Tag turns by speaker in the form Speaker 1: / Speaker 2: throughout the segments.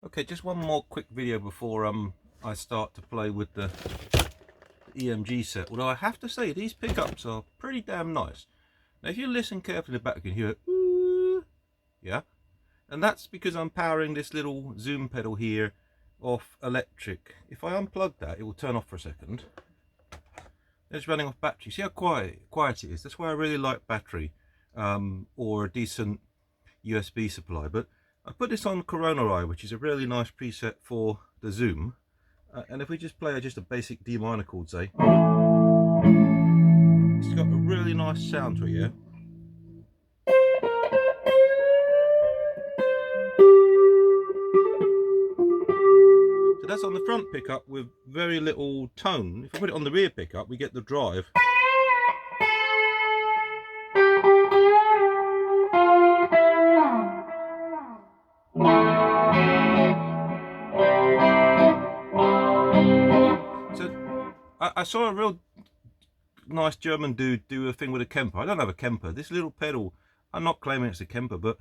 Speaker 1: Okay, just one more quick video before I start to play with the EMG set. Although I have to say these pickups are pretty damn nice. Now if you listen carefully in the back you can hear it, ooh, yeah, and that's because I'm powering this little Zoom pedal here off electric. If I unplug that, it will turn off for a second. It's running off battery. See how quiet it is? That's why I really like battery or a decent USB supply. But I put this on Corona Eye, which is a really nice preset for the Zoom. And if we just play just a basic D minor chord, say, it's got a really nice sound to it, yeah? So that's on the front pickup with very little tone. If I put it on the rear pickup, we get the drive. So I saw a real nice German dude do a thing with a Kemper. I don't have a Kemper. This little pedal, I'm not claiming it's a Kemper, but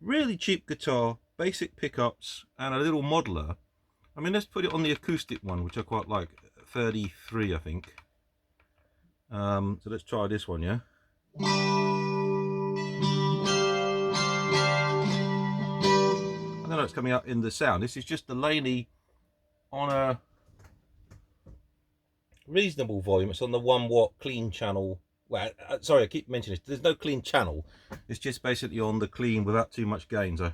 Speaker 1: really cheap guitar, basic pickups, and a little modeler. I mean, let's put it on the acoustic one, which I quite like, 33, I think. So let's try this one, yeah? I don't know, it's coming out in the sound. This is just the Laney on a reasonable volume. It's on the 1 watt clean channel. Well, sorry, I keep mentioning this. There's no clean channel. It's just basically on the clean without too much gain. So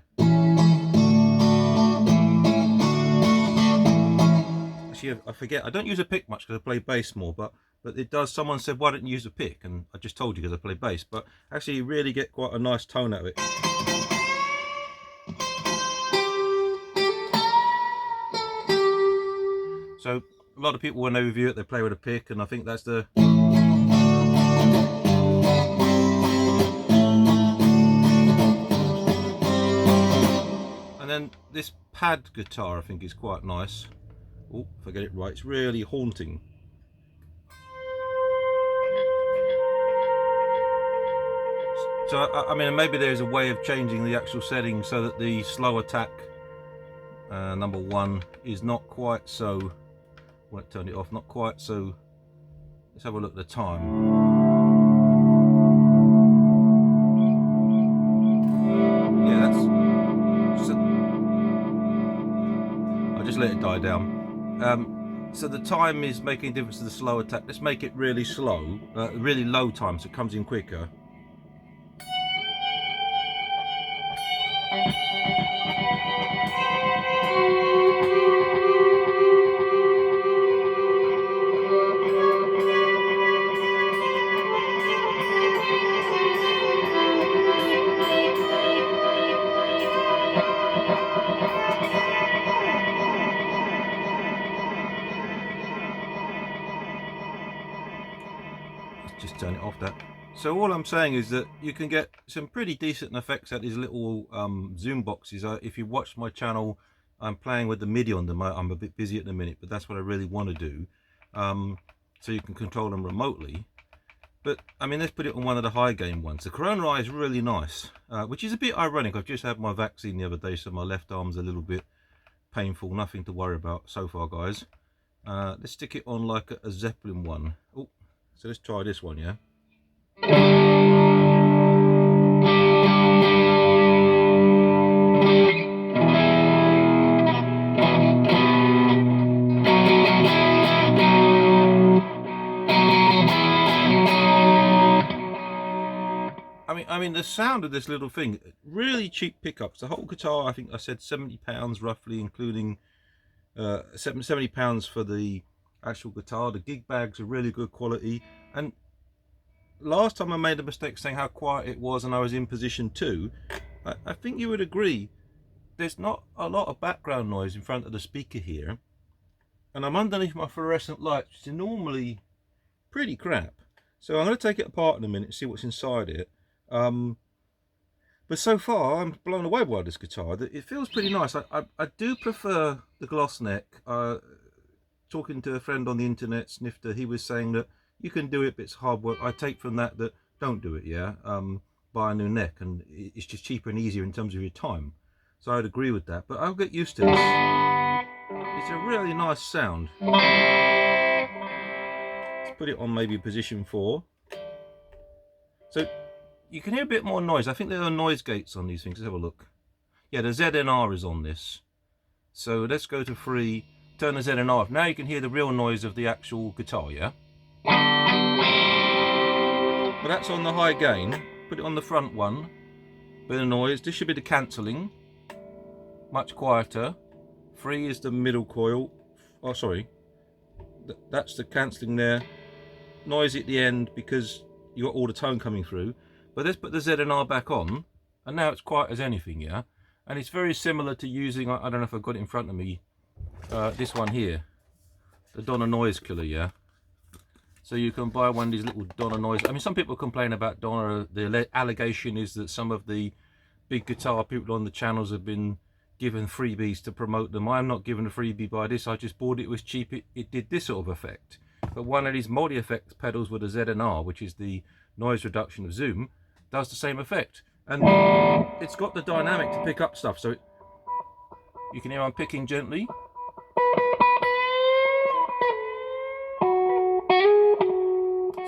Speaker 1: actually, I forget. I don't use a pick much because I play bass more, but it does. Someone said, "Why don't you use a pick?" And I just told you because I play bass. But actually, you really get quite a nice tone out of it. So a lot of people, when they review it, they play with a pick, and I think that's the. And then this pad guitar, I think, is quite nice. Oh, if I get it right, it's really haunting. So I mean, maybe there's a way of changing the actual settings so that the slow attack number 1 is not quite so. I won't turn it off. Not quite so. Let's have a look at the time. Yeah, that's. I'll just let it die down. So the time is making a difference to the slow attack. Let's make it really slow, really low time, so it comes in quicker. Just turn it off that. So all I'm saying is that you can get some pretty decent effects at these little Zoom boxes. If you watch my channel, I'm playing with the MIDI on them. I'm a bit busy at the minute, but that's what I really want to do. So you can control them remotely. But I mean, let's put it on one of the high gain ones. The Corona Eye is really nice, which is a bit ironic. I've just had my vaccine the other day, so my left arm's a little bit painful. Nothing to worry about so far, guys. Let's stick it on like a Zeppelin one. Oh, so let's try this one, yeah? I mean, the sound of this little thing, really cheap pickups. The whole guitar, I think I said £70 roughly, including £70 for the actual guitar. The gig bags are really good quality. And last time I made a mistake saying how quiet it was and I was in position 2. I think you would agree there's not a lot of background noise in front of the speaker here. And I'm underneath my fluorescent lights, which is normally pretty crap. So I'm going to take it apart in a minute and see what's inside it. But so far I'm blown away by this guitar. It feels pretty nice. I do prefer the gloss neck. Talking to a friend on the internet, Snifter, he was saying that you can do it, but it's hard work. I take from that don't do it, yeah. Buy a new neck, and it's just cheaper and easier in terms of your time. so I'd agree with that, but I'll get used to this. It's a really nice sound. Let's put it on maybe position 4. So you can hear a bit more noise. I think there are noise gates on these things. Let's have a look. Yeah, the ZNR is on this. So let's go to free, turn the ZNR off. Now you can hear the real noise of the actual guitar, yeah? But that's on the high gain. Put it on the front one. Bit of noise. This should be the cancelling. Much quieter. Free is the middle coil. Oh, sorry. That's the cancelling there. Noisy at the end because you got all the tone coming through. But let's put the ZNR back on, and now it's quiet as anything, yeah? And it's very similar to using, I don't know if I've got it in front of me, this one here, the Donna Noise Killer, yeah? So you can buy one of these little Donna Noise. I mean, some people complain about Donna. The allegation is that some of the big guitar people on the channels have been given freebies to promote them. I'm not given a freebie by this. I just bought it. It was cheap. It did this sort of effect. But one of these multi-effect pedals with a ZNR, which is the noise reduction of Zoom, does the same effect. And it's got the dynamic to pick up stuff. So you can hear I'm picking gently.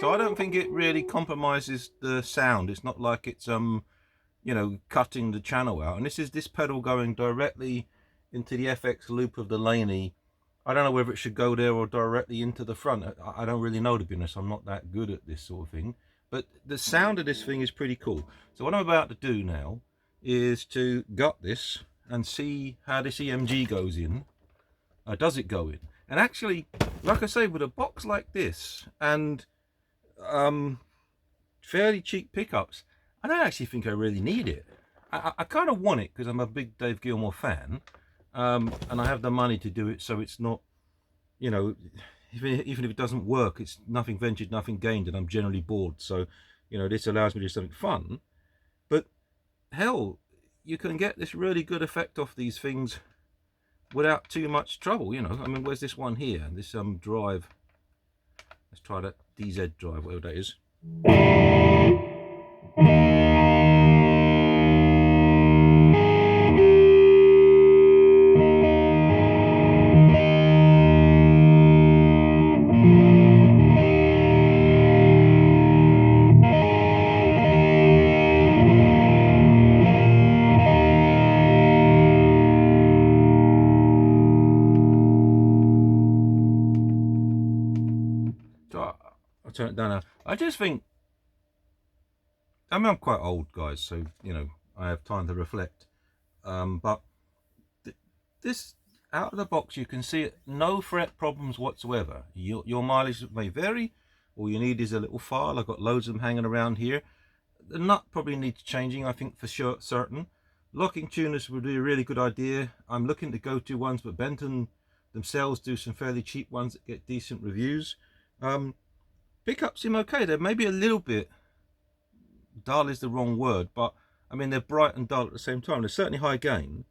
Speaker 1: So I don't think it really compromises the sound. It's not like it's you know, cutting the channel out. And this pedal going directly into the FX loop of the Laney. I don't know whether it should go there or directly into the front. I don't really know, to be honest. I'm not that good at this sort of thing. But the sound of this thing is pretty cool. So what I'm about to do now is to gut this and see how this EMG goes in. Does it go in? And actually, like I say, with a box like this and fairly cheap pickups, I don't actually think I really need it. I kind of want it because I'm a big Dave Gilmour fan, and I have the money to do it, so it's not, you know, even if it doesn't work, it's nothing ventured, nothing gained, and I'm generally bored. So, you know, this allows me to do something fun. But hell, you can get this really good effect off these things without too much trouble, you know. I mean, where's this one here? This drive. Let's try that DZ drive, whatever that is. I'll turn it down now. I just think, I mean, I'm quite old, guys, so, you know, I have time to reflect. But this, out of the box, you can see it, no fret problems whatsoever. Your mileage may vary. All you need is a little file. I've got loads of them hanging around here. The nut probably needs changing, I think, for sure, certain. Locking tuners would be a really good idea. I'm looking to go to ones, but Benton themselves do some fairly cheap ones that get decent reviews. Pickups seem okay. They're maybe a little bit dull is the wrong word, but I mean, they're bright and dull at the same time. They're certainly high gain,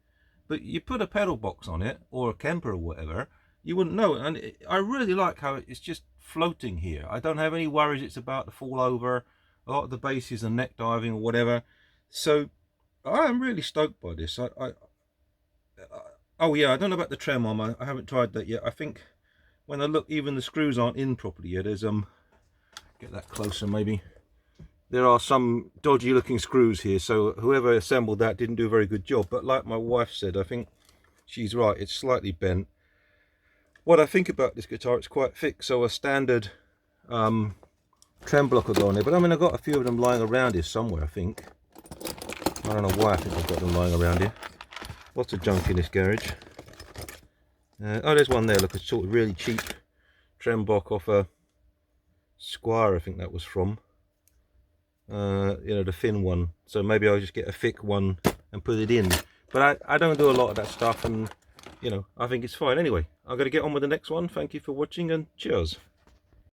Speaker 1: but you put a pedal box on it or a Kemper or whatever, you wouldn't know. And I really like how it's just floating here. I don't have any worries it's about to fall over. A lot of the basses are neck diving or whatever. So I am really stoked by this. Oh yeah, I don't know about the trem arm. I haven't tried that yet. I think when I look, even the screws aren't in properly yet. There's get that closer maybe. There are some dodgy looking screws here, so whoever assembled that didn't do a very good job. But like my wife said, I think she's right, it's slightly bent. What I think about this guitar, it's quite thick, so a standard trem block will go on there. But I mean, I've got a few of them lying around here somewhere, I think. I don't know why I think I've got them lying around here. Lots of junk in this garage. Oh, there's one there, look, a sort of really cheap trem block off a Squire, I think that was from. You know, the thin one. So maybe I'll just get a thick one and put it in. But I don't do a lot of that stuff, and, you know, I think it's fine. Anyway, I've got to get on with the next one. Thank you for watching, and cheers.